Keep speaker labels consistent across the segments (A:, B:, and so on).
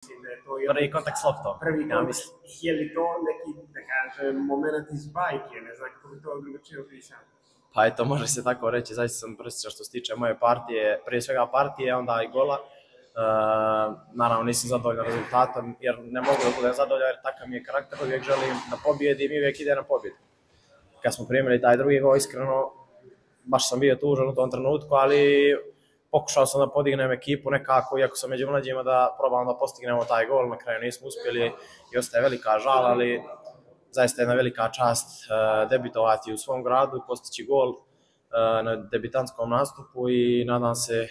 A: Mislim da je to
B: prvi kontakt s loptom.
A: Prvi kontakt, je li to neki, da kažem, moment iz bajke, ne znam kako bi to drugačije opisao.
B: Pa eto, može se tako reći, zaista sam presrećan što se tiče moje partije, prije svega partije, onda i gola. Naravno nisam zadovoljan rezultatom jer ne mogu da budem zadovoljan jer takav mi je karakter, uvijek želim da pobijedim i uvijek ide na pobjedu. Kad smo primili taj drugi gol, iskreno, baš sam bio tužan u tom trenutku, ali pokušao sam da podignem ekipu nekako, iako sam među mlađima da probam da postignemo taj gol, na kraju nismo uspjeli i ostaje velika žal, ali zaista jedna velika čast debitovati u svom gradu i postići gol na debitantskom nastupu i nadam se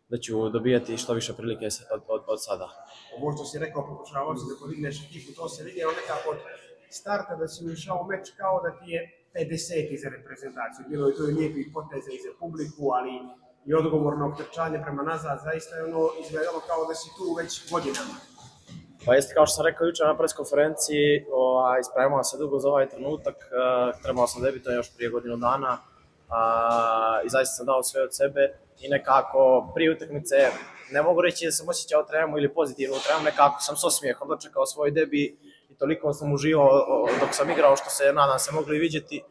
B: da ću dobijati što više prilike od sada.
A: Ovo što si rekao, pokušavao si da podigneš ekipu, to se vidjelo nekako od starta da si ušao u meč kao da ti je 50 za reprezentaciju. Bilo je to i lijepih poteza i za publiku, ali i odgovorno trčanje prema nazad, zaista je ono izgledalo kao da si tu već godinama.
B: Pa jeste, kao što sam rekao jučer na preskonferenciji, spremao se dugo za ovaj trenutak, trebao sam debitovati još prije godinu dana i zaista sam dao sve od sebe i nekako prije utakmice, ne mogu reći da sam osjećao tremu ili pozitivnu tremu, nekako sam s osmijehom dočekao svoj debi i toliko sam uživao dok sam igrao što se, nadam se, mogli vidjeti.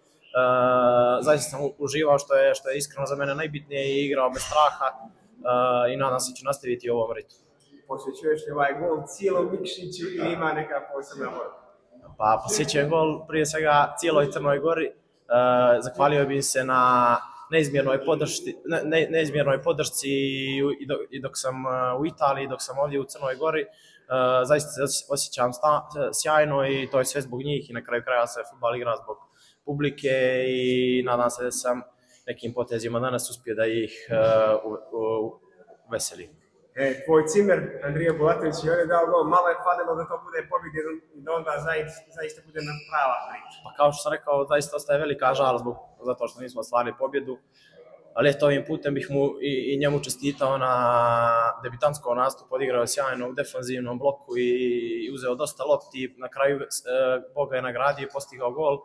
B: Zaista sam uživao što je iskreno za mene najbitnije i igrao bez straha i nadam se ću nastaviti u ovom ritu.
A: Posvećuješ li ovaj gol cijelom Nikšiću ili ima neka posebna poruka?
B: Pa posvećujem gol prije svega cijeloj Crnoj Gori. Zahvalio bih se na neizmjernoj podršci i dok sam u Italiji, dok sam ovdje u Crnoj Gori. Zaista se osjećam sjajno i to je sve zbog njih i na kraju kraja se fudbal igra zbog publike i nadam se da sam nekim potezima danas uspio da ih veseli.
A: Tvoj cimer, Andrija Bulatović, je ovdje dao gol, malo je falilo da to bude pobjede i da onda zaista bude prava priča.
B: Pa kao što sam rekao, zaista ostaje velika žal zato što nismo ostvarili pobjedu, ali eto ovim putem bih mu i njemu čestitao na debitantskom nastupu, odigrao je sjajno u defanzivnom bloku i uzeo dosta lopti, na kraju Bog ga je nagradio i postigao gol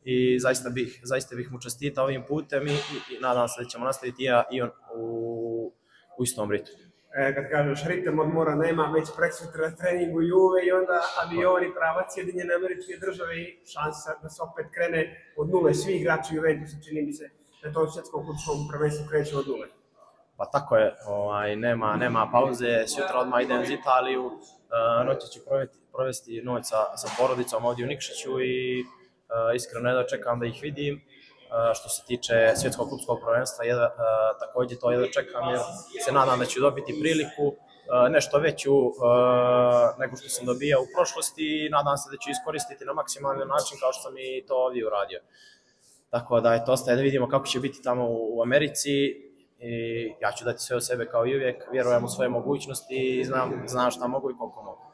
B: i zaista bih mu čestitao ovim putem i nadam se da ćemo nastaviti i on u istom ritmu.
A: Kad kažeš ritam odmora nema, već preksutra treningu Juve i onda avioni pravac Sjedinjene Američke Države i šansa da se opet krene od nule. Svi igrači Juventusa, čini mi se da to svjetskom klubskom prvenstvu kreće od nule.
B: Pa tako je, nema pauze, sutra odmah idem za Italiju, noći ću provesti noć sa porodicom ovdje u Nikšiću i iskreno jedva čekam da ih vidim. Što se tiče svjetskog klubskog prvenstva, također to jedva čekam jer se nadam da ću dobiti priliku nešto veću nego što sam dobijao u prošlosti i nadam se da ću iskoristiti na maksimalni način kao što sam i to ovdje uradio. Tako da ostaje da vidimo kako će biti tamo u Americi i ja ću dati sve od sebe kao i uvijek, vjerujem u svoje mogućnosti i znam šta mogu i koliko mogu.